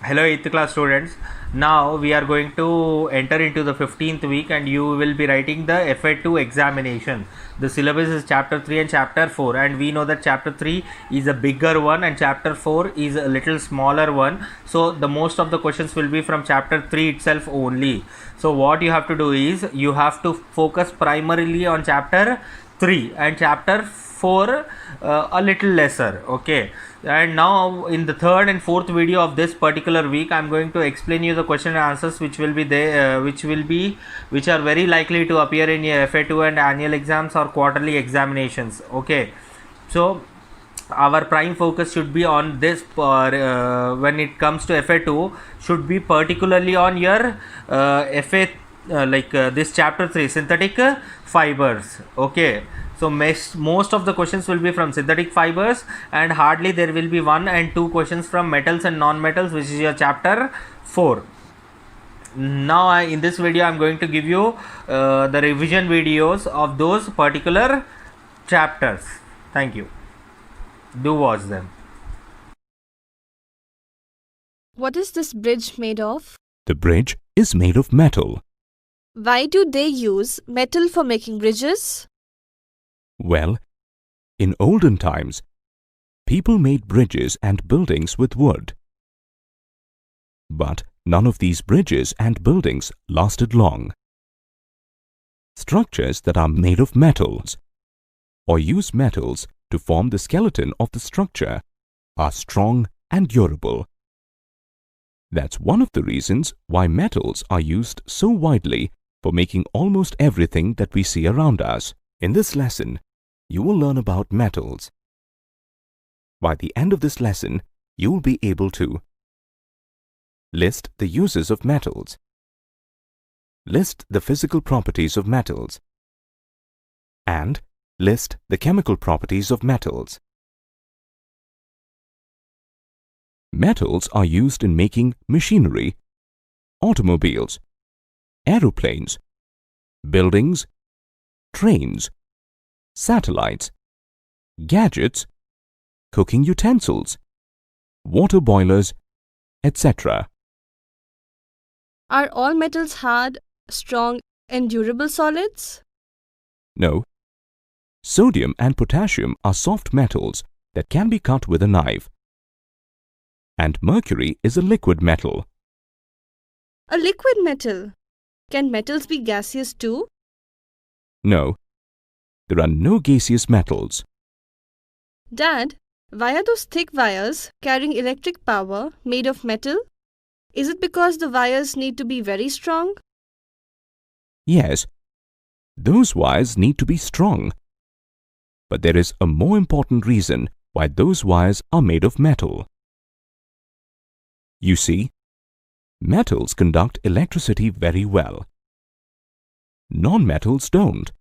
Hello 8th class students. Now we are going to enter into the 15th week and you will be writing the FA2 examination. The syllabus is chapter 3 and chapter 4, and we know that chapter 3 is a bigger one and chapter 4 is a little smaller one. So the most of the questions will be from chapter 3 itself only. So what you have to do is you have to focus primarily on chapter 3 and chapter 4 a little lesser. Okay, and now in the third and fourth video of this particular week I'm going to explain you the question and answers which will be there, which are very likely to appear in your FA2 and annual exams or quarterly examinations. Okay, so our prime focus should be on this when it comes to FA2, should be particularly on your FA this chapter 3, synthetic fibers. Okay, so most of the questions will be from synthetic fibers, and hardly there will be 1 and 2 questions from metals and non-metals, which is your chapter 4. Now in this video I'm going to give you the revision videos of those particular chapters. Thank you. Do watch them. What is this bridge made of? The bridge is made of metal. Why do they use metal for making bridges? Well, in olden times, people made bridges and buildings with wood. But none of these bridges and buildings lasted long. Structures that are made of metals or use metals to form the skeleton of the structure are strong and durable. That's one of the reasons why metals are used so widely for making almost everything that we see around us. In this lesson, you will learn about metals. By the end of this lesson, you will be able to list the uses of metals, list the physical properties of metals, and list the chemical properties of metals. Metals are used in making machinery, automobiles, aeroplanes, buildings, trains, satellites, gadgets, cooking utensils, water boilers, etc. Are all metals hard, strong, and durable solids? No. Sodium and potassium are soft metals that can be cut with a knife. And mercury is a liquid metal. A liquid metal. Can metals be gaseous too? No. There are no gaseous metals. Dad, why are those thick wires carrying electric power made of metal? Is it because the wires need to be very strong? Yes, those wires need to be strong. But there is a more important reason why those wires are made of metal. You see, metals conduct electricity very well. Non-metals don't.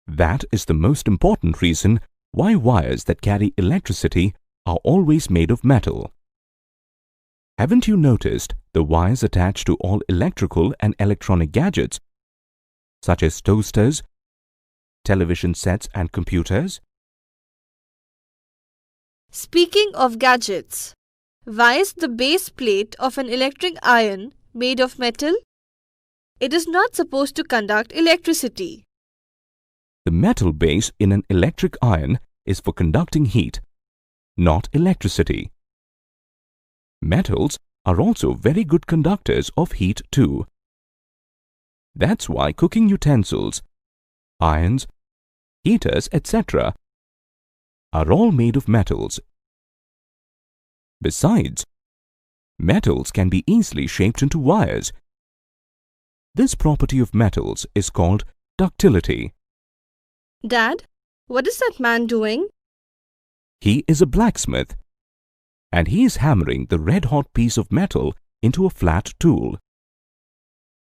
That is the most important reason why wires that carry electricity are always made of metal. Haven't you noticed the wires attached to all electrical and electronic gadgets, such as toasters, television sets and computers? Speaking of gadgets, why is the base plate of an electric iron made of metal? It is not supposed to conduct electricity. The metal base in an electric iron is for conducting heat, not electricity. Metals are also very good conductors of heat too. That's why cooking utensils, irons, heaters, etc. are all made of metals. Besides, metals can be easily shaped into wires. This property of metals is called ductility. Dad, what is that man doing? He is a blacksmith, and he is hammering the red-hot piece of metal into a flat tool.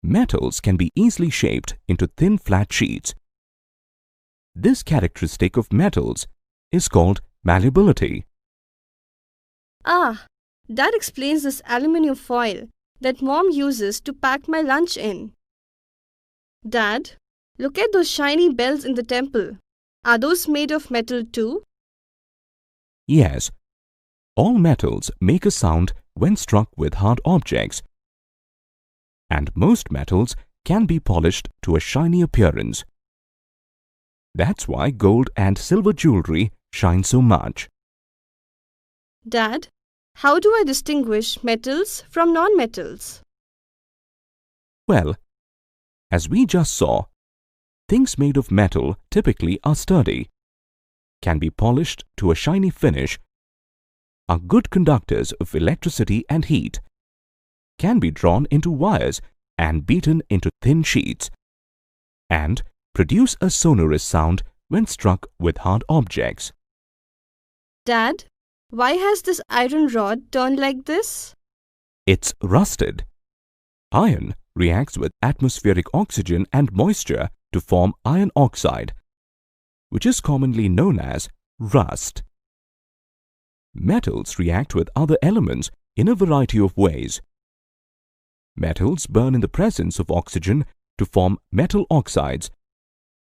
Metals can be easily shaped into thin flat sheets. This characteristic of metals is called malleability. Ah, Dad explains this aluminium foil that Mom uses to pack my lunch in. Dad, look at those shiny bells in the temple. Are those made of metal too? Yes, all metals make a sound when struck with hard objects, and most metals can be polished to a shiny appearance. That's why gold and silver jewelry shine so much. Dad, how do I distinguish metals from non-metals? Well, as we just saw, things made of metal typically are sturdy, can be polished to a shiny finish, are good conductors of electricity and heat, can be drawn into wires and beaten into thin sheets, and produce a sonorous sound when struck with hard objects. Dad, why has this iron rod turned like this? It's rusted. Iron reacts with atmospheric oxygen and moisture to form iron oxide, which is commonly known as rust. Metals react with other elements in a variety of ways. Metals burn in the presence of oxygen to form metal oxides,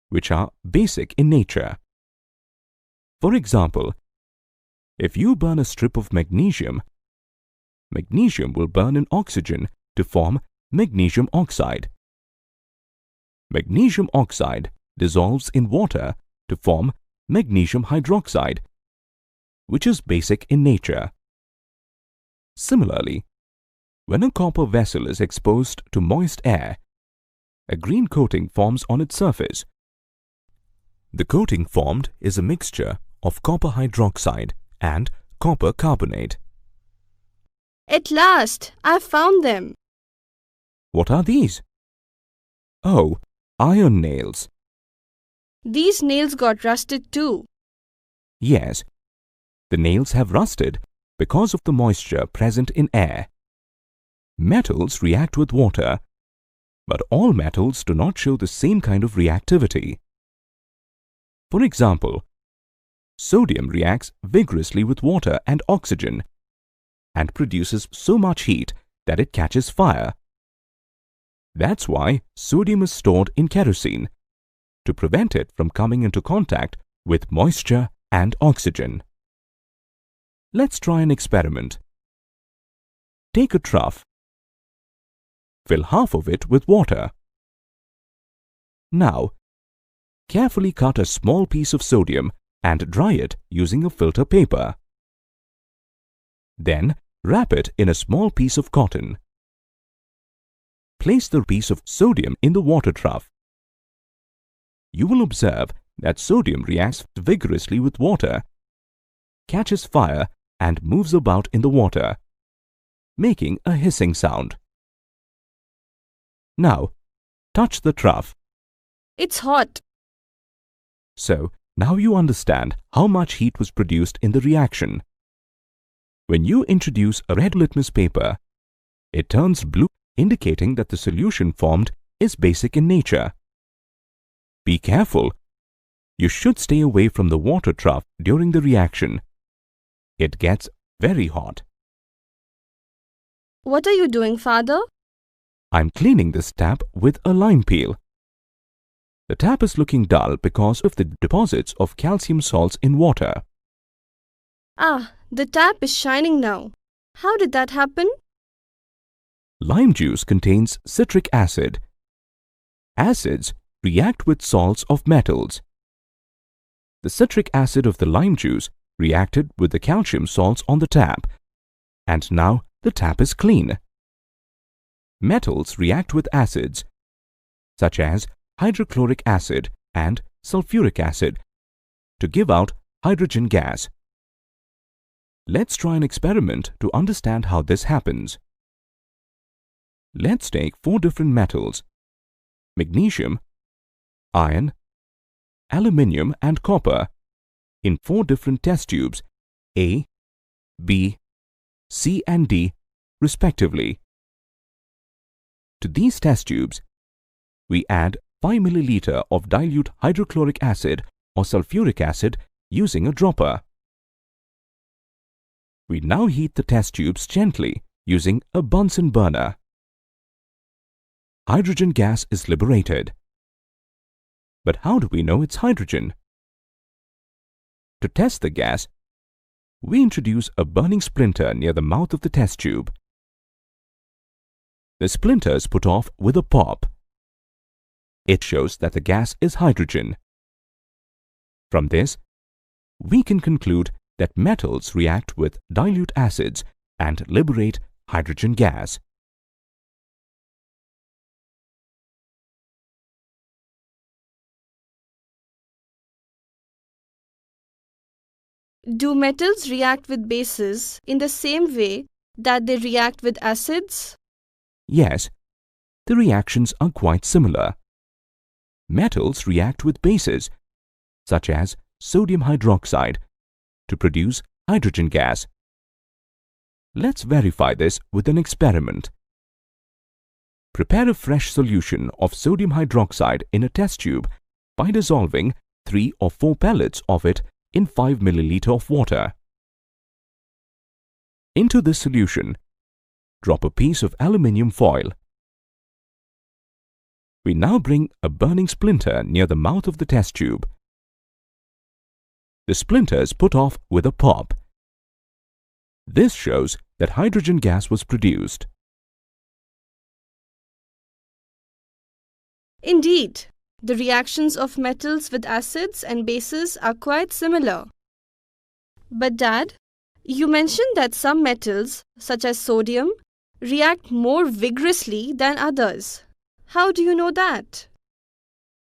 which are basic in nature. For example, if you burn a strip of magnesium, magnesium will burn in oxygen to form magnesium oxide. Magnesium oxide dissolves in water to form magnesium hydroxide, which is basic in nature. Similarly, when a copper vessel is exposed to moist air, a green coating forms on its surface. The coating formed is a mixture of copper hydroxide and copper carbonate. At last, I've found them. What are these? Oh, iron nails. These nails got rusted too. Yes, the nails have rusted because of the moisture present in air. Metals react with water, but all metals do not show the same kind of reactivity. For example, sodium reacts vigorously with water and oxygen and produces so much heat that it catches fire. That's why sodium is stored in kerosene, to prevent it from coming into contact with moisture and oxygen. Let's try an experiment. Take a trough. Fill half of it with water. Now, carefully cut a small piece of sodium and dry it using a filter paper. Then, wrap it in a small piece of cotton. Place the piece of sodium in the water trough. You will observe that sodium reacts vigorously with water, catches fire and moves about in the water, making a hissing sound. Now, touch the trough. It's hot. So, now you understand how much heat was produced in the reaction. When you introduce a red litmus paper, it turns blue, indicating that the solution formed is basic in nature. Be careful. You should stay away from the water trough during the reaction. It gets very hot. What are you doing, Father? I'm cleaning this tap with a lime peel. The tap is looking dull because of the deposits of calcium salts in water. Ah, the tap is shining now. How did that happen? Lime juice contains citric acid. Acids react with salts of metals. The citric acid of the lime juice reacted with the calcium salts on the tap, and now the tap is clean. Metals react with acids, such as hydrochloric acid and sulfuric acid, to give out hydrogen gas. Let's try an experiment to understand how this happens. Let's take 4 different metals: magnesium, iron, aluminium and copper in 4 different test tubes A, B, C and D respectively. To these test tubes, we add 5 milliliter of dilute hydrochloric acid or sulfuric acid using a dropper. We now heat the test tubes gently using a Bunsen burner. Hydrogen gas is liberated. But how do we know it's hydrogen? To test the gas, we introduce a burning splinter near the mouth of the test tube. The splinter is put off with a pop. It shows that the gas is hydrogen. From this, we can conclude that metals react with dilute acids and liberate hydrogen gas. Do metals react with bases in the same way that they react with acids? Yes, the reactions are quite similar. Metals react with bases, such as sodium hydroxide, to produce hydrogen gas. Let's verify this with an experiment. Prepare a fresh solution of sodium hydroxide in a test tube by dissolving 3 or 4 pellets of it in 5 ml of water. Into this solution, drop a piece of aluminium foil. We now bring a burning splinter near the mouth of the test tube. The splinter is put off with a pop. This shows that hydrogen gas was produced. Indeed, the reactions of metals with acids and bases are quite similar. But Dad, you mentioned that some metals, such as sodium, react more vigorously than others. How do you know that?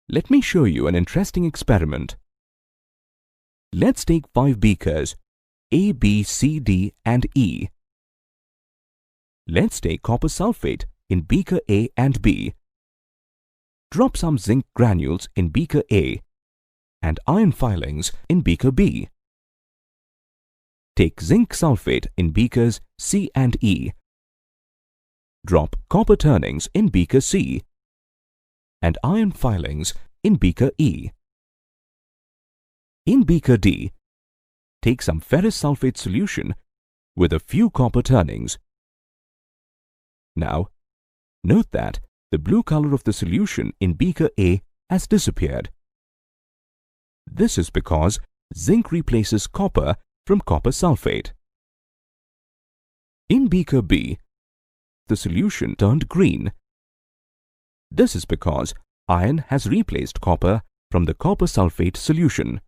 Let me show you an interesting experiment. Let's take 5 beakers, A, B, C, D and E. Let's take copper sulfate in beaker A and B. Drop some zinc granules in beaker A and iron filings in beaker B. Take zinc sulfate in beakers C and E. Drop copper turnings in beaker C and iron filings in beaker E. In beaker D, take some ferrous sulfate solution with a few copper turnings. Now, note that the blue color of the solution in beaker A has disappeared. This is because zinc replaces copper from copper sulfate. In beaker B, the solution turned green. This is because iron has replaced copper from the copper sulfate solution.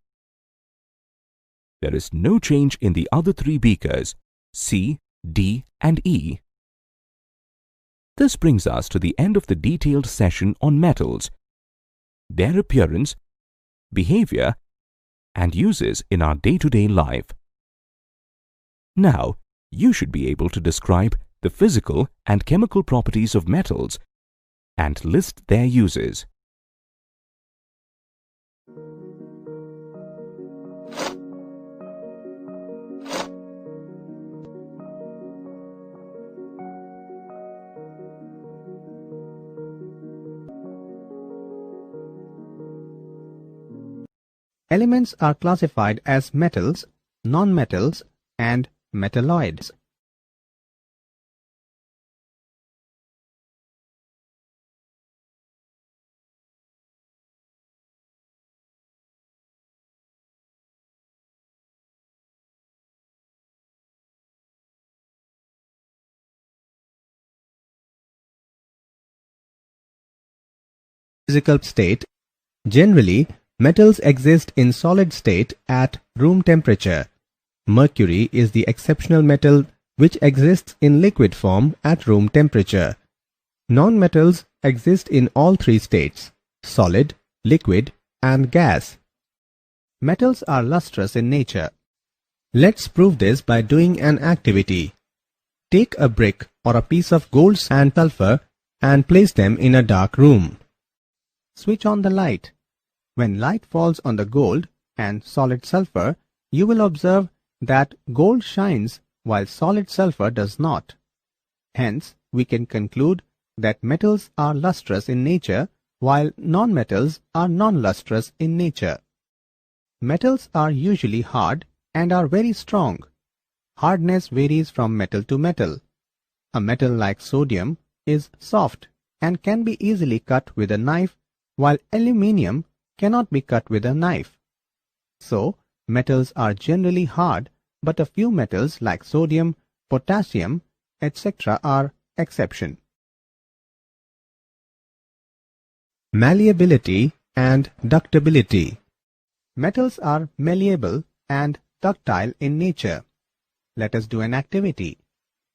There is no change in the other 3 beakers, C, D and E. This brings us to the end of the detailed session on metals, their appearance, behavior and uses in our day-to-day life. Now, you should be able to describe the physical and chemical properties of metals and list their uses. Elements are classified as metals, nonmetals, and metalloids. Physical state. Generally, metals exist in solid state at room temperature. Mercury is the exceptional metal which exists in liquid form at room temperature. Non-metals exist in all 3 states: solid, liquid, and gas. Metals are lustrous in nature. Let's prove this by doing an activity. Take a brick or a piece of gold and sulfur and place them in a dark room. Switch on the light. When light falls on the gold and solid sulfur, you will observe that gold shines while solid sulfur does not. Hence, we can conclude that metals are lustrous in nature while non-metals are non-lustrous in nature. Metals are usually hard and are very strong. Hardness varies from metal to metal. A metal like sodium is soft and can be easily cut with a knife, while aluminium cannot be cut with a knife. So, metals are generally hard but a few metals like sodium, potassium, etc. are exception. Malleability and ductibility. Metals are malleable and ductile in nature. Let us do an activity.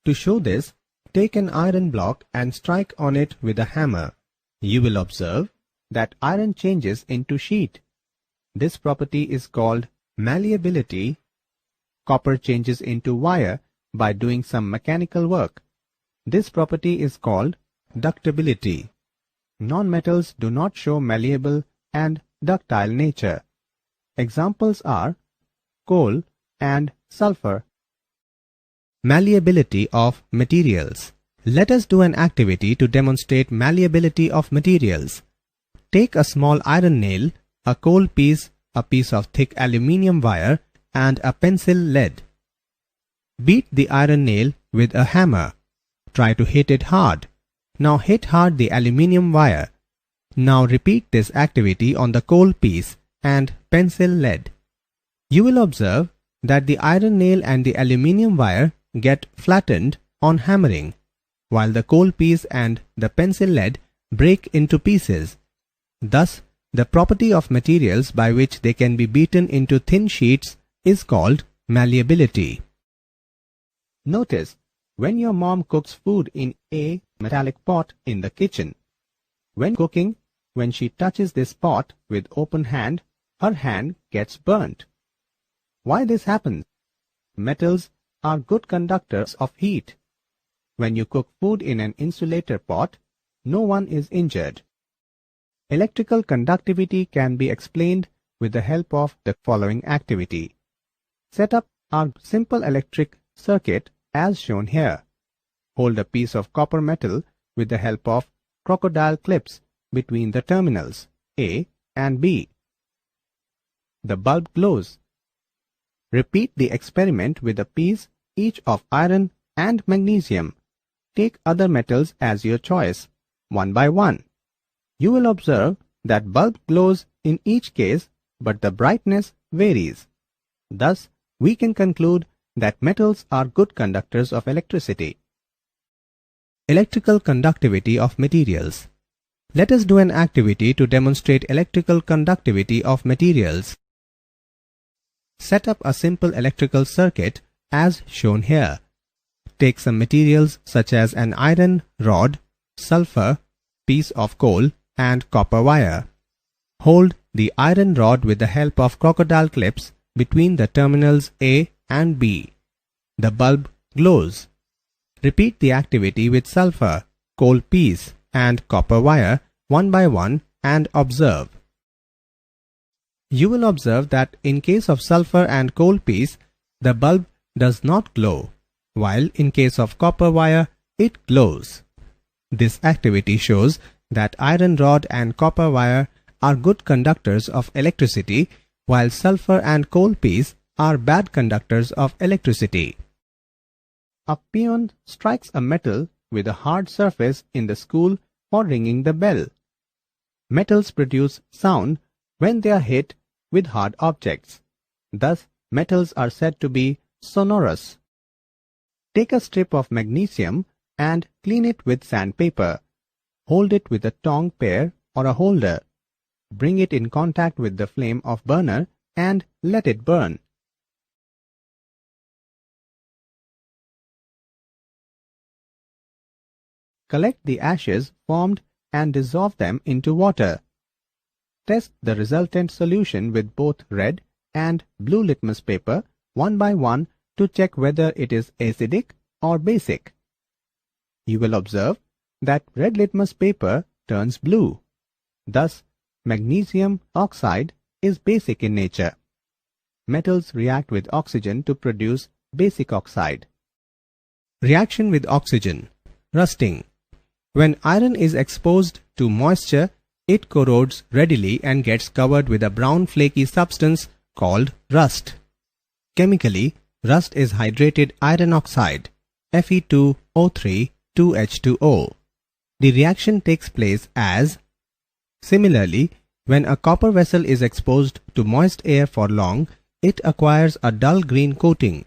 To show this, take an iron block and strike on it with a hammer. You will observe that iron changes into sheet. This property is called malleability. Copper changes into wire by doing some mechanical work. This property is called ductibility. Non-metals do not show malleable and ductile nature. Examples are coal and sulfur. Malleability of materials. Let us do an activity to demonstrate malleability of materials. Take a small iron nail, a coal piece, a piece of thick aluminium wire, and a pencil lead. Beat the iron nail with a hammer. Try to hit it hard. Now hit hard the aluminium wire. Now repeat this activity on the coal piece and pencil lead. You will observe that the iron nail and the aluminium wire get flattened on hammering, while the coal piece and the pencil lead break into pieces. Thus, the property of materials by which they can be beaten into thin sheets is called malleability. Notice, when your mom cooks food in a metallic pot in the kitchen, when cooking, when she touches this pot with open hand, her hand gets burnt. Why this happens? Metals are good conductors of heat. When you cook food in an insulator pot, no one is injured. Electrical conductivity can be explained with the help of the following activity. Set up our simple electric circuit as shown here. Hold a piece of copper metal with the help of crocodile clips between the terminals A and B. The bulb glows. Repeat the experiment with a piece each of iron and magnesium. Take other metals as your choice, one by one. You will observe that bulb glows in each case, but the brightness varies. Thus, we can conclude that metals are good conductors of electricity. Electrical conductivity of materials. Let us do an activity to demonstrate electrical conductivity of materials. Set up a simple electrical circuit as shown here. Take some materials such as an iron rod, sulfur, piece of coal, and copper wire. Hold the iron rod with the help of crocodile clips between the terminals A and B. The bulb glows. Repeat the activity with sulfur, coal piece, and copper wire one by one and observe. You will observe that in case of sulfur and coal piece, the bulb does not glow, while in case of copper wire, it glows. This activity shows that iron rod and copper wire are good conductors of electricity, while sulfur and coal piece are bad conductors of electricity. A peon strikes a metal with a hard surface in the school for ringing the bell. Metals produce sound when they are hit with hard objects. Thus, metals are said to be sonorous. Take a strip of magnesium and clean it with sandpaper. Hold it with a tong pair or a holder. Bring it in contact with the flame of burner and let it burn. Collect the ashes formed and dissolve them into water. Test the resultant solution with both red and blue litmus paper one by one to check whether it is acidic or basic. You will observe that red litmus paper turns blue. Thus, magnesium oxide is basic in nature. Metals react with oxygen to produce basic oxide. Reaction with oxygen. Rusting. When iron is exposed to moisture, it corrodes readily and gets covered with a brown flaky substance called rust. Chemically, rust is hydrated iron oxide, Fe2O3 2H2O. The reaction takes place as. Similarly, when a copper vessel is exposed to moist air for long, it acquires a dull green coating,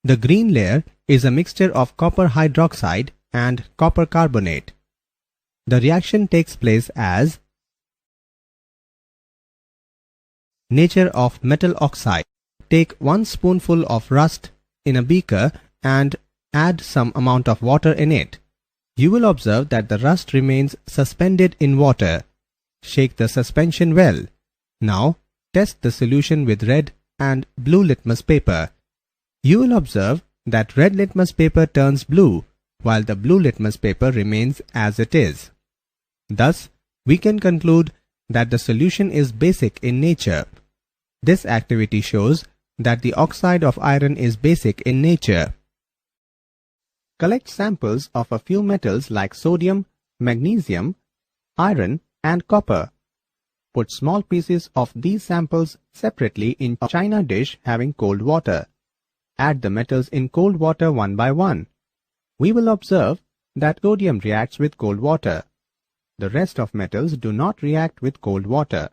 The green layer is a mixture of copper hydroxide and copper carbonate. The reaction takes place as nature of metal oxide. Take 1 spoonful of rust in a beaker and add some amount of water in it. You will observe that the rust remains suspended in water. Shake the suspension well. Now test the solution with red and blue litmus paper. You will observe that red litmus paper turns blue while the blue litmus paper remains as it is. Thus, we can conclude that the solution is basic in nature. This activity shows that the oxide of iron is basic in nature. Collect samples of a few metals like sodium, magnesium, iron and copper. Put small pieces of these samples separately in a china dish having cold water. Add the metals in cold water one by one. We will observe that sodium reacts with cold water. The rest of metals do not react with cold water.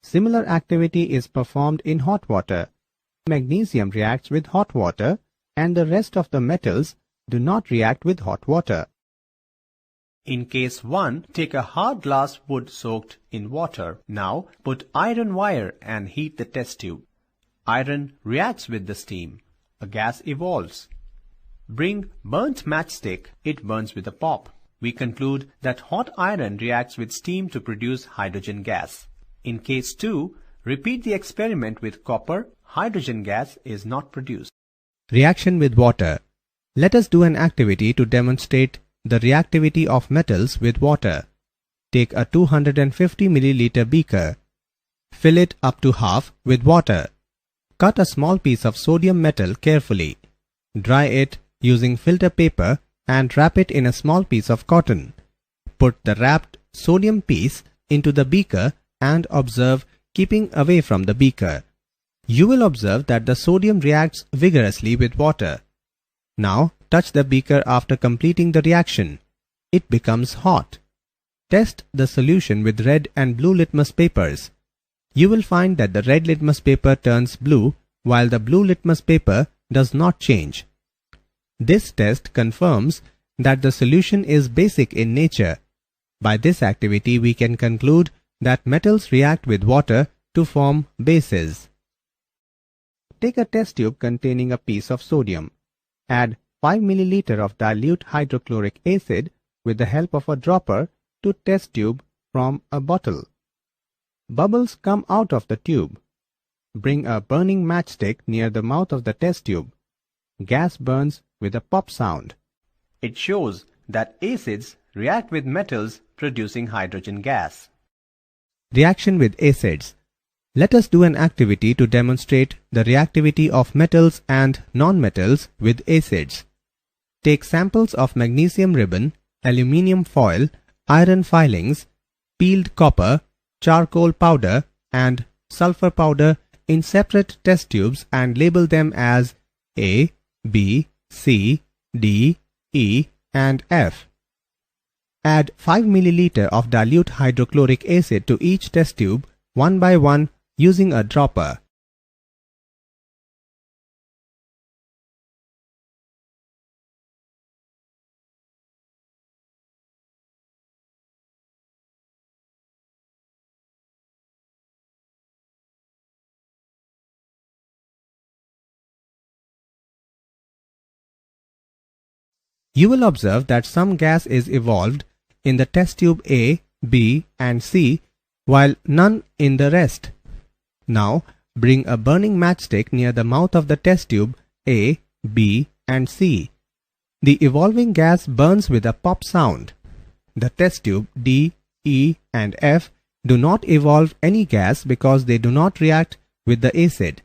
Similar activity is performed in hot water. Magnesium reacts with hot water and the rest of the metals do not react with hot water. In case 1, take a hard glass wood soaked in water. Now put iron wire and heat the test tube. Iron reacts with the steam. A gas evolves. Bring burnt matchstick. It burns with a pop. We conclude that hot iron reacts with steam to produce hydrogen gas. In case 2, repeat the experiment with copper. Hydrogen gas is not produced. Reaction with water. Let us do an activity to demonstrate the reactivity of metals with water. Take a 250 milliliter beaker. Fill it up to half with water. Cut a small piece of sodium metal carefully. Dry it using filter paper and wrap it in a small piece of cotton. Put the wrapped sodium piece into the beaker and observe, keeping away from the beaker. You will observe that the sodium reacts vigorously with water. Now touch the beaker after completing the reaction. It becomes hot. Test the solution with red and blue litmus papers. You will find that the red litmus paper turns blue while the blue litmus paper does not change. This test confirms that the solution is basic in nature. By this activity we can conclude that metals react with water to form bases. Take a test tube containing a piece of sodium. Add 5 ml of dilute hydrochloric acid with the help of a dropper to test tube from a bottle. Bubbles come out of the tube. Bring a burning matchstick near the mouth of the test tube. Gas burns with a pop sound. It shows that acids react with metals producing hydrogen gas. Reaction with acids. Let us do an activity to demonstrate the reactivity of metals and non-metals with acids. Take samples of magnesium ribbon, aluminium foil, iron filings, peeled copper, charcoal powder and sulfur powder in separate test tubes and label them as A, B, C, D, E and F. Add 5 ml of dilute hydrochloric acid to each test tube one by one using a dropper. You will observe that some gas is evolved in the test tube A, B and C while none in the rest. Now bring a burning matchstick near the mouth of the test tube A, B and C. The evolving gas burns with a pop sound. The test tube D, E and F do not evolve any gas because they do not react with the acid.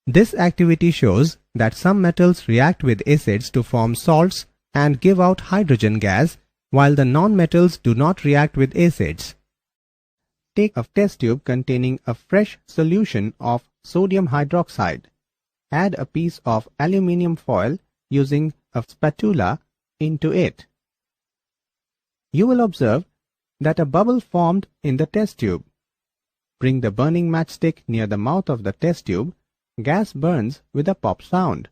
This activity shows that some metals react with acids to form salts and give out hydrogen gas, while the non-metals do not react with acids. Take a test tube containing a fresh solution of sodium hydroxide. Add a piece of aluminium foil using a spatula into it. You will observe that a bubble formed in the test tube. Bring the burning matchstick near the mouth of the test tube. Gas burns with a pop sound.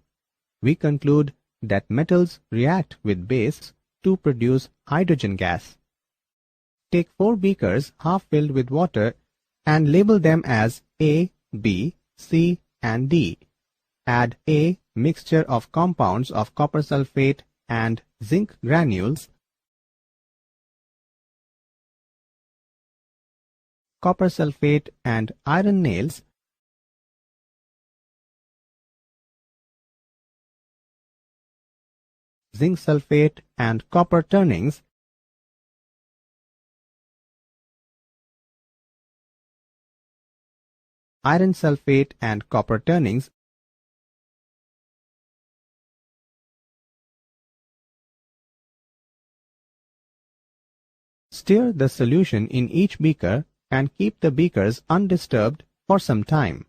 we conclude that metals react with base to produce hydrogen gas. Take 4 beakers half filled with water and label them as A, B, C and D. Add A mixture of compounds of copper sulfate and zinc granules, copper sulfate and iron nails, zinc sulfate and copper turnings, iron sulfate and copper turnings, stir the solution in each beaker and keep the beakers undisturbed for some time.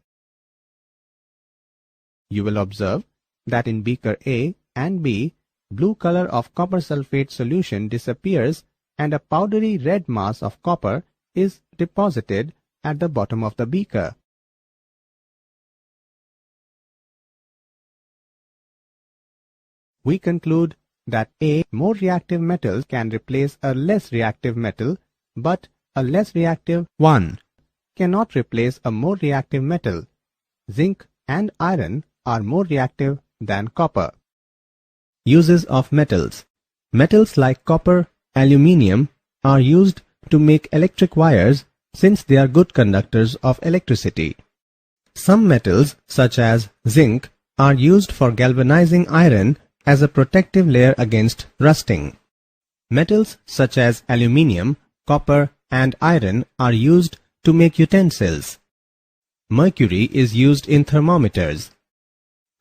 You will observe that in beaker A and B, blue color of copper sulfate solution disappears and a powdery red mass of copper is deposited at the bottom of the beaker. We conclude that A more reactive metal can replace a less reactive metal, but a less reactive one cannot replace a more reactive metal. Zinc and iron are more reactive than copper. Uses of metals. Metals like copper, aluminium are used to make electric wires since they are good conductors of electricity. Some metals such as zinc are used for galvanizing iron as a protective layer against rusting. Metals such as aluminium, copper and iron are used to make utensils. Mercury is used in thermometers.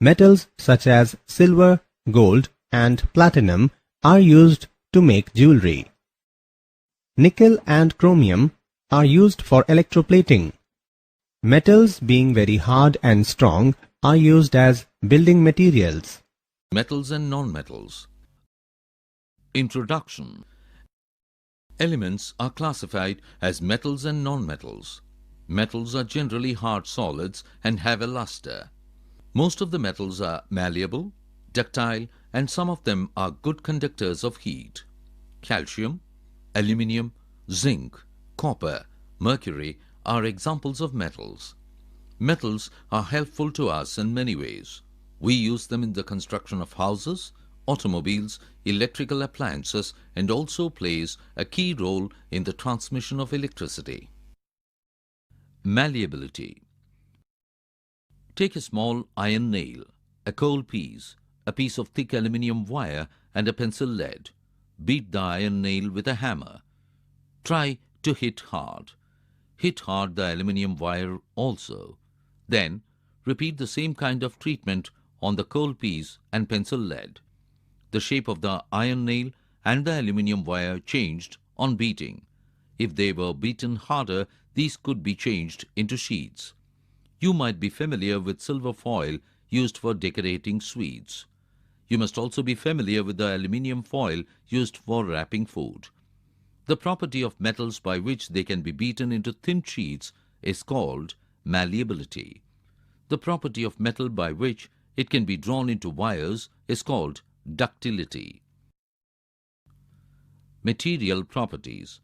Metals such as silver, gold and platinum are used to make jewelry. Nickel and chromium are used for electroplating. Metals being very hard and strong are used as building materials. Metals and non-metals. Introduction. Elements are classified as metals and non-metals. Metals are generally hard solids and have a luster. Most of the metals are malleable, ductile, and some of them are good conductors of heat. Calcium, aluminium, zinc, copper, mercury are examples of metals. Metals are helpful to us in many ways. We use them in the construction of houses, automobiles, electrical appliances, and also plays a key role in the transmission of electricity. Malleability. Take a small iron nail, a coal piece, a piece of thick aluminium wire, and a pencil lead. Beat the iron nail with a hammer. Try to hit hard. Hit hard the aluminium wire also. Then repeat the same kind of treatment on the coal piece and pencil lead. The shape of the iron nail and the aluminium wire changed on beating. If they were beaten harder, these could be changed into sheets. You might be familiar with silver foil used for decorating sweets. You must also be familiar with the aluminium foil used for wrapping food. The property of metals by which they can be beaten into thin sheets is called malleability. The property of metal by which it can be drawn into wires is called ductility. Material properties.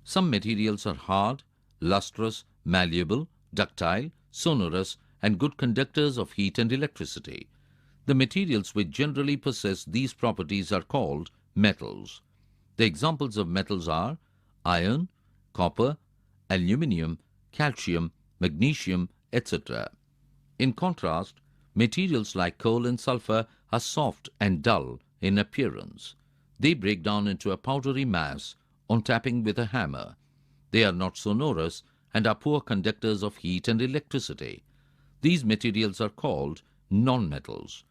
Some materials are hard, lustrous, malleable, ductile, sonorous, and good conductors of heat and electricity. The materials which generally possess these properties are called metals. The examples of metals are iron, copper, aluminium, calcium, magnesium, etc. In contrast, materials like coal and sulfur are soft and dull in appearance. They break down into a powdery mass on tapping with a hammer. They are not sonorous and are poor conductors of heat and electricity. These materials are called non-metals.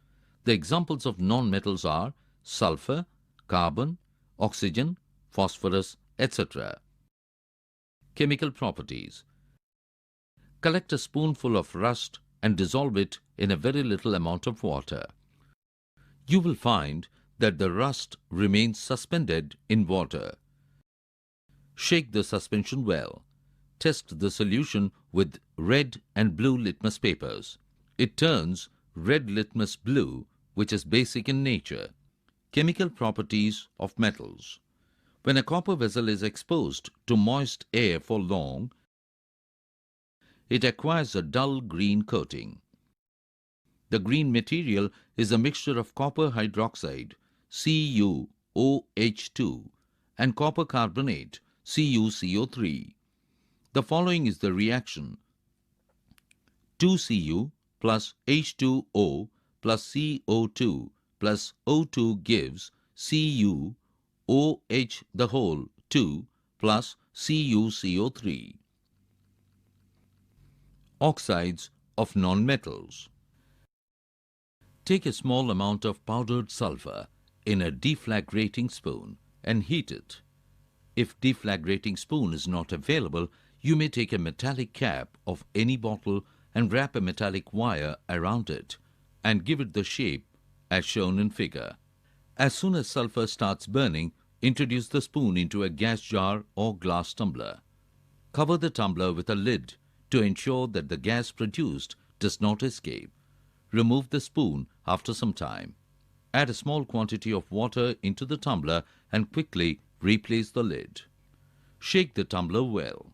The examples of non-metals are sulfur, carbon, oxygen, phosphorus, etc. Chemical properties. Collect a spoonful of rust and dissolve it in a very little amount of water. You will find that the rust remains suspended in water. Shake the suspension well. Test the solution with red and blue litmus papers. It turns red litmus blue, which is basic in nature. Chemical properties of metals. When a copper vessel is exposed to moist air for long, it acquires a dull green coating. The green material is a mixture of copper hydroxide, CuOH2, and copper carbonate, CuCO3. The following is the reaction. 2Cu plus H2O plus CO2 plus O2 gives CuOH the whole 2 plus CuCO3. Oxides of nonmetals. Take a small amount of powdered sulfur in a deflagrating spoon and heat it. If deflagrating spoon is not available, you may take a metallic cap of any bottle and wrap a metallic wire around it and give it the shape as shown in figure. As soon as sulfur starts burning, introduce the spoon into a gas jar or glass tumbler. Cover the tumbler with a lid to ensure that the gas produced does not escape. Remove the spoon after some time. Add a small quantity of water into the tumbler and quickly replace the lid. Shake the tumbler well.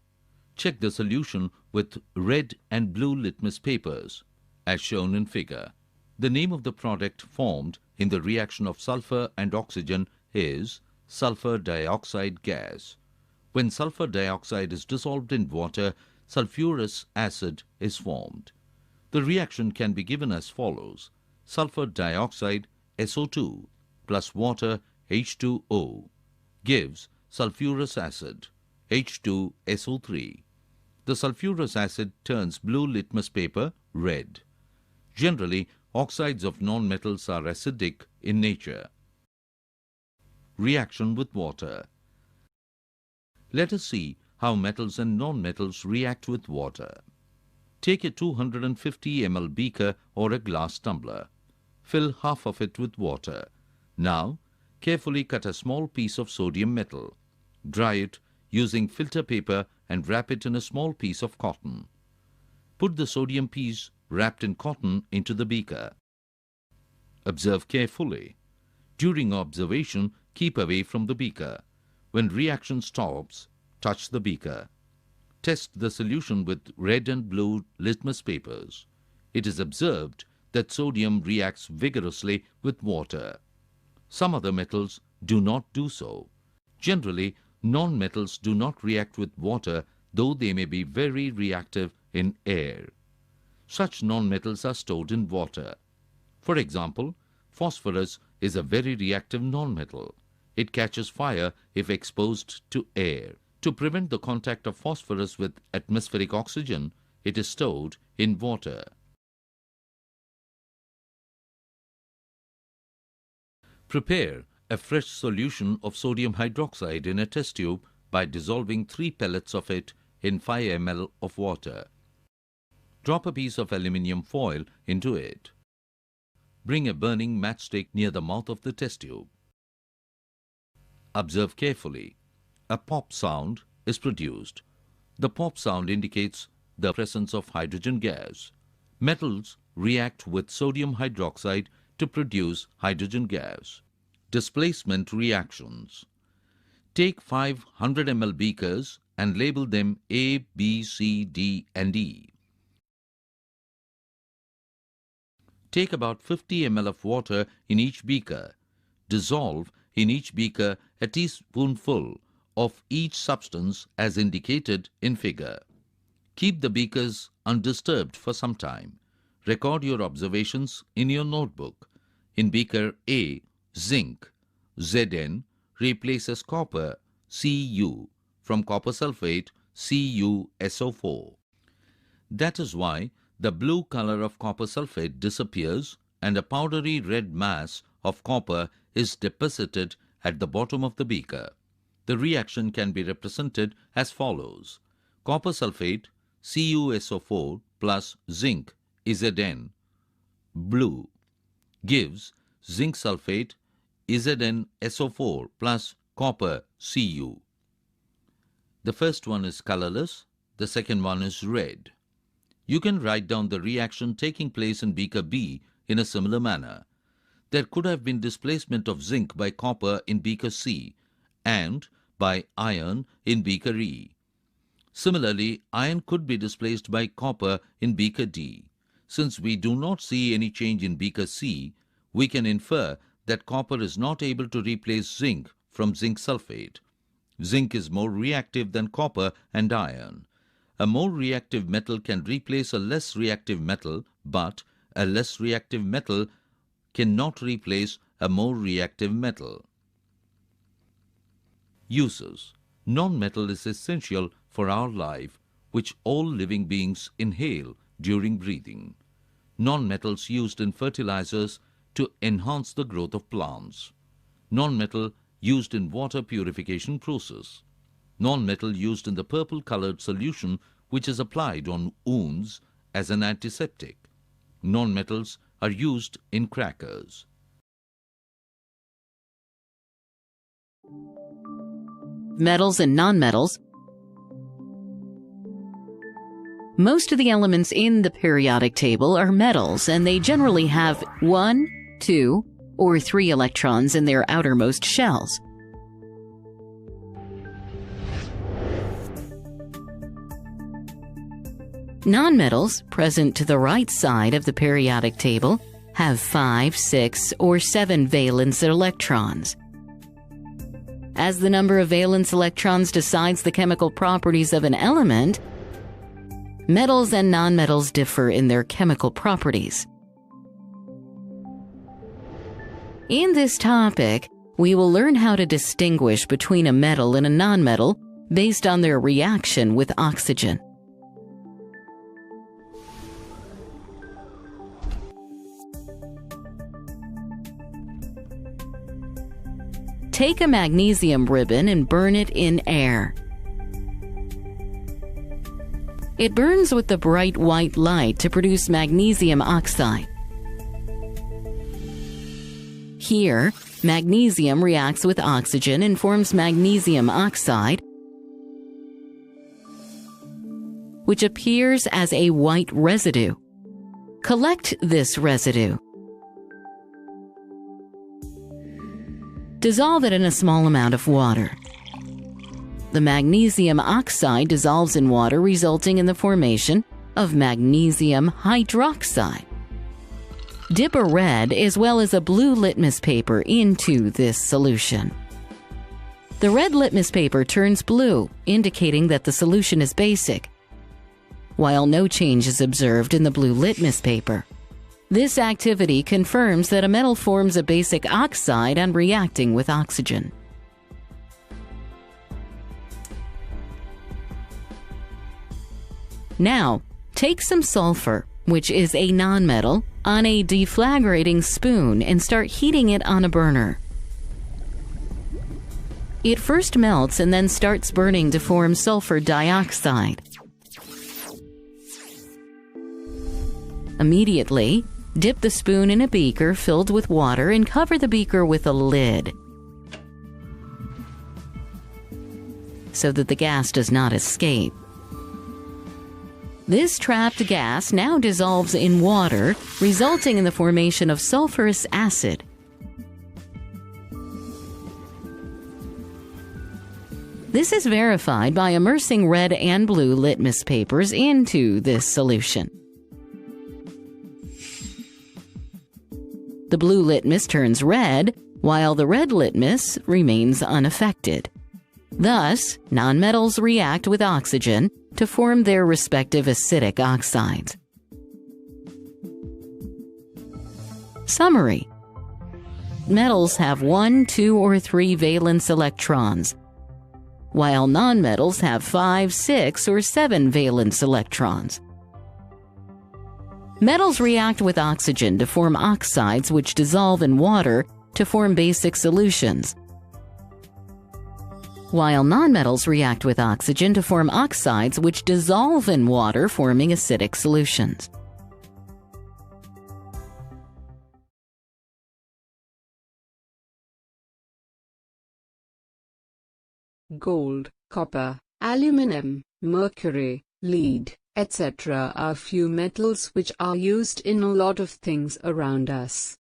Check the solution with red and blue litmus papers, as shown in figure. The name of the product formed in the reaction of sulfur and oxygen is sulfur dioxide gas. When sulfur dioxide is dissolved in water, sulfurous acid is formed. The reaction can be given as follows. Sulfur dioxide SO2 plus water H2O gives sulfurous acid H2SO3. The sulfurous acid turns blue litmus paper red. Generally, oxides of nonmetals are acidic in nature. Reaction with water. Let us see how metals and nonmetals react with water. Take a 250 ml beaker or a glass tumbler. Fill half of it with water. Now, carefully cut a small piece of sodium metal. Dry it using filter paper and wrap it in a small piece of cotton. Put the sodium piece wrapped in cotton into the beaker. Observe carefully. During observation, keep away from the beaker. When reaction stops, touch the beaker. Test the solution with red and blue litmus papers. It is observed that sodium reacts vigorously with water. Some other metals do not do so. Generally, nonmetals do not react with water, though they may be very reactive in air. Such nonmetals are stored in water. For example, phosphorus is a very reactive nonmetal. It catches fire if exposed to air. To prevent the contact of phosphorus with atmospheric oxygen, it is stored in water. Prepare a fresh solution of sodium hydroxide in a test tube by dissolving 3 pellets of it in 5 ml of water. Drop a piece of aluminium foil into it. Bring a burning matchstick near the mouth of the test tube. Observe carefully. A pop sound is produced. The pop sound indicates the presence of hydrogen gas. Metals react with sodium hydroxide to produce hydrogen gas. Displacement reactions. Take 500 ml beakers and label them A, B, C, D, and E. Take about 50 ml of water in each beaker. Dissolve in each beaker a teaspoonful of each substance as indicated in figure. Keep the beakers undisturbed for some time. Record your observations in your notebook. In beaker A, zinc, Zn, replaces copper, Cu, from copper sulfate, CuSO4. That is why the blue color of copper sulfate disappears and a powdery red mass of copper is deposited at the bottom of the beaker. The reaction can be represented as follows. Copper sulfate, CuSO4 plus zinc, Zn, blue, gives zinc sulfate, ZnSO4 plus copper, Cu. The first one is colorless, the second one is red. You can write down the reaction taking place in beaker B in a similar manner. There could have been displacement of zinc by copper in beaker C and by iron in beaker E. Similarly, iron could be displaced by copper in beaker D. Since we do not see any change in beaker C, we can infer that copper is not able to replace zinc from zinc sulfate. Zinc is more reactive than copper and iron. A more reactive metal can replace a less reactive metal, but a less reactive metal cannot replace a more reactive metal. Uses. Non-metal is essential for our life, which all living beings inhale during breathing. Non-metals used in fertilizers to enhance the growth of plants. Non-metal used in water purification process. Non-metal used in the purple-colored solution which is applied on wounds as an antiseptic. Non-metals are used in crackers. Metals and nonmetals. Most of the elements in the periodic table are metals, and they generally have 1, 2, or 3 electrons in their outermost shells. Nonmetals, present to the right side of the periodic table, have 5, 6, or 7 valence electrons. As the number of valence electrons decides the chemical properties of an element, metals and nonmetals differ in their chemical properties. In this topic, we will learn how to distinguish between a metal and a nonmetal based on their reaction with oxygen. Take a magnesium ribbon and burn it in air. It burns with the bright white light to produce magnesium oxide. Here, magnesium reacts with oxygen and forms magnesium oxide, which appears as a white residue. Collect this residue. Dissolve it in a small amount of water. The magnesium oxide dissolves in water, resulting in the formation of magnesium hydroxide. Dip a red as well as a blue litmus paper into this solution. The red litmus paper turns blue, indicating that the solution is basic, while no change is observed in the blue litmus paper. This activity confirms that a metal forms a basic oxide on reacting with oxygen. Now, take some sulfur, which is a nonmetal, on a deflagrating spoon and start heating it on a burner. It first melts and then starts burning to form sulfur dioxide. Immediately, dip the spoon in a beaker filled with water and cover the beaker with a lid so that the gas does not escape. This trapped gas now dissolves in water, resulting in the formation of sulfurous acid. This is verified by immersing red and blue litmus papers into this solution. The blue litmus turns red, while the red litmus remains unaffected. Thus, nonmetals react with oxygen to form their respective acidic oxides. Summary: metals have 1, 2, or 3 valence electrons, while nonmetals have 5, 6, or 7 valence electrons. Metals react with oxygen to form oxides which dissolve in water to form basic solutions, while nonmetals react with oxygen to form oxides which dissolve in water, forming acidic solutions. Gold, copper, aluminum, mercury, lead, etc. are few metals which are used in a lot of things around us.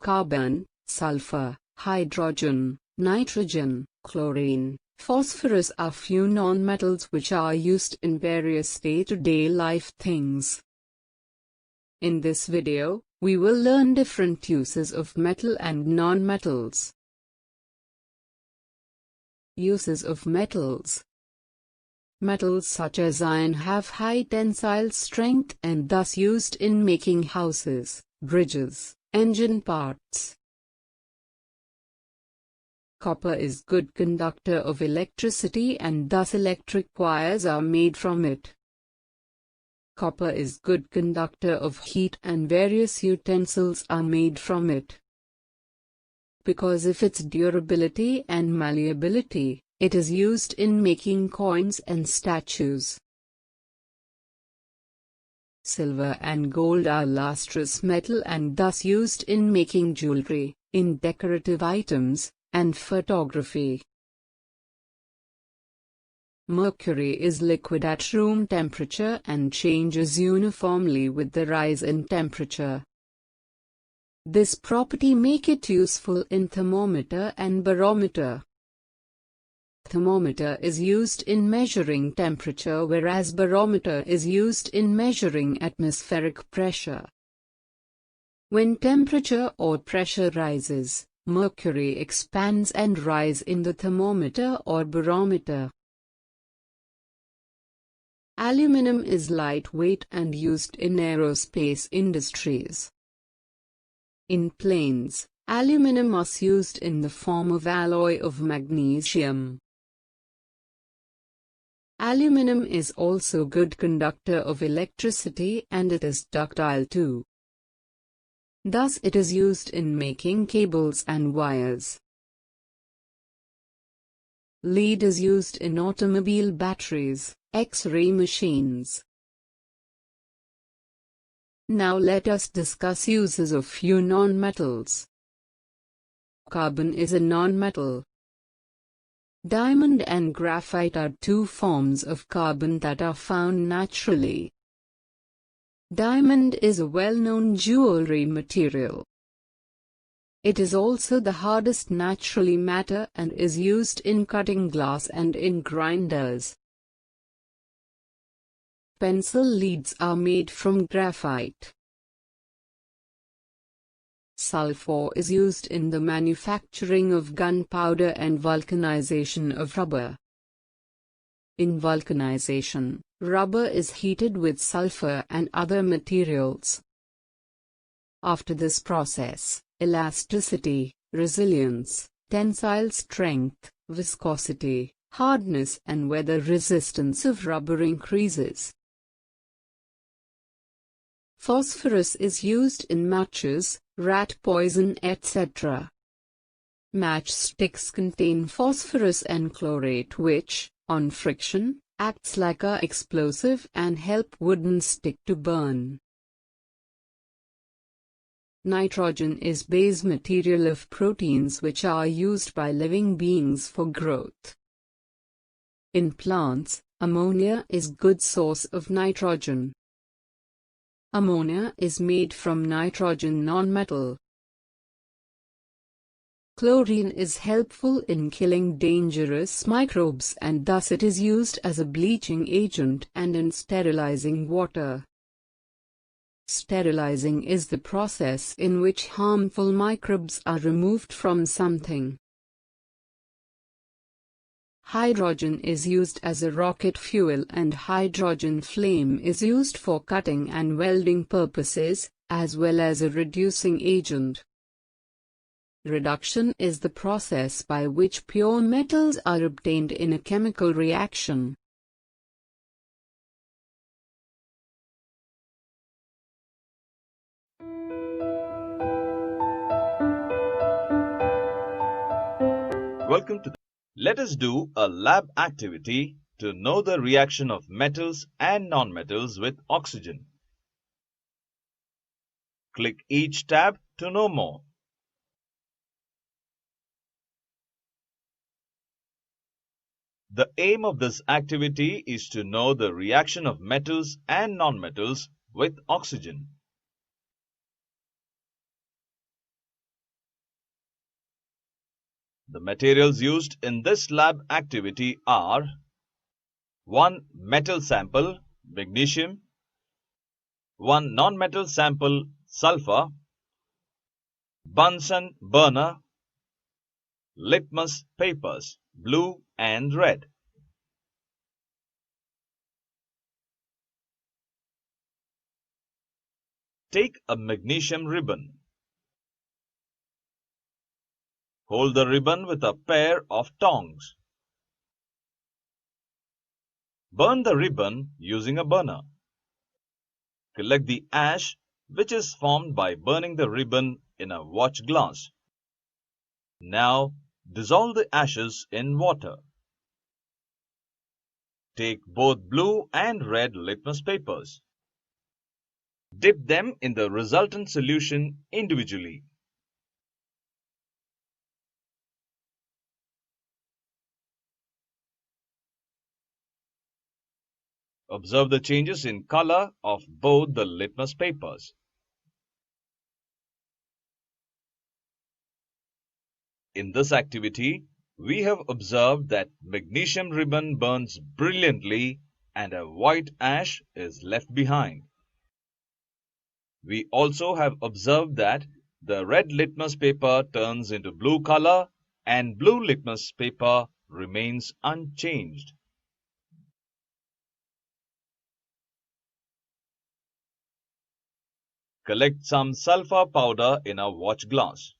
Carbon, sulfur, hydrogen, nitrogen, chlorine, phosphorus are few non-metals which are used in various day-to-day life things. In this video, we will learn different uses of metal and non-metals. Uses of metals. Metals such as iron have high tensile strength and thus used in making houses, bridges, engine parts. Copper is good conductor of electricity and thus electric wires are made from it. Copper is good conductor of heat and various utensils are made from it. Because of its durability and malleability, it is used in making coins and statues. Silver and gold are lustrous metal and thus used in making jewelry, in decorative items, and photography. Mercury is liquid at room temperature and changes uniformly with the rise in temperature. This property makes it useful in thermometer and barometer. Thermometer is used in measuring temperature whereas barometer is used in measuring atmospheric pressure. When temperature or pressure rises, mercury expands and rises in the thermometer or barometer. Aluminum is lightweight and used in aerospace industries. In planes, aluminum is used in the form of alloy of magnesium. Aluminum is also good conductor of electricity and it is ductile too. Thus it is used in making cables and wires. Lead is used in automobile batteries, X-ray machines. Now let us discuss uses of few non-metals. Carbon is a non-metal. Diamond and graphite are two forms of carbon that are found naturally. Diamond is a well-known jewelry material. It is also the hardest naturally matter and is used in cutting glass and in grinders. Pencil leads are made from graphite. Sulfur is used in the manufacturing of gunpowder and vulcanization of rubber. In vulcanization, rubber is heated with sulfur and other materials. After this process, elasticity, resilience, tensile strength, viscosity, hardness and weather resistance of rubber increases. Phosphorus is used in matches, rat poison etc. Matchsticks contain phosphorus and chlorate which, on friction, acts like a explosive and help wooden stick to burn. Nitrogen is base material of proteins which are used by living beings for growth. In plants, ammonia is good source of nitrogen. Ammonia is made from nitrogen nonmetal. Chlorine is helpful in killing dangerous microbes and thus it is used as a bleaching agent and in sterilizing water. Sterilizing is the process in which harmful microbes are removed from something. Hydrogen is used as a rocket fuel and hydrogen flame is used for cutting and welding purposes, as well as a reducing agent. Reduction is the process by which pure metals are obtained in a chemical reaction. Welcome to Let us do a lab activity to know the reaction of metals and nonmetals with oxygen. Click each tab to know more. The aim of this activity is to know the reaction of metals and nonmetals with oxygen. The materials used in this lab activity are: 1 metal sample, magnesium; 1 non-metal sample, sulfur; Bunsen burner; litmus papers, blue and red. Take a magnesium ribbon. Hold the ribbon with a pair of tongs. Burn the ribbon using a burner. Collect the ash which is formed by burning the ribbon in a watch glass. Now dissolve the ashes in water. Take both blue and red litmus papers. Dip them in the resultant solution individually. Observe the changes in color of both the litmus papers. In this activity, we have observed that magnesium ribbon burns brilliantly and a white ash is left behind. We also have observed that the red litmus paper turns into blue color and blue litmus paper remains unchanged. Collect some sulfur powder in a watch glass.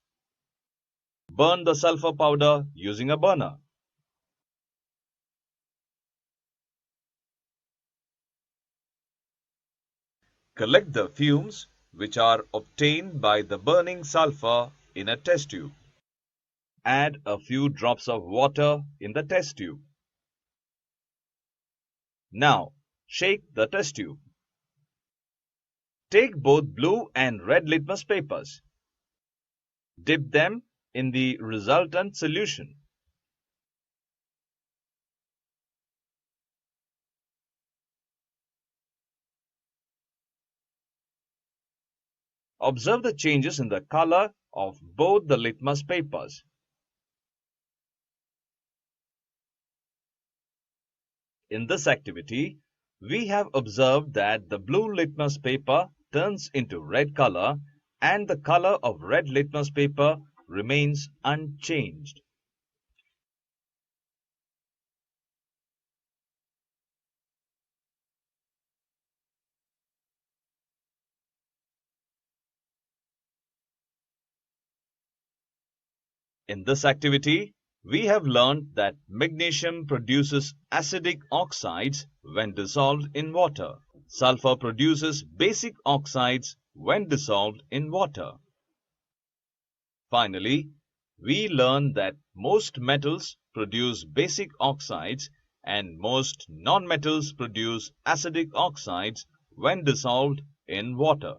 Burn the sulfur powder using a burner. Collect the fumes which are obtained by the burning sulfur in a test tube. Add a few drops of water in the test tube. Now, shake the test tube. Take both blue and red litmus papers. Dip them in the resultant solution. Observe the changes in the color of both the litmus papers. In this activity, we have observed that the blue litmus paper turns into red color and the color of red litmus paper remains unchanged. In this activity, we have learned that magnesium produces acidic oxides when dissolved in water. Sulfur produces basic oxides when dissolved in water. Finally, we learned that most metals produce basic oxides and most nonmetals produce acidic oxides when dissolved in water.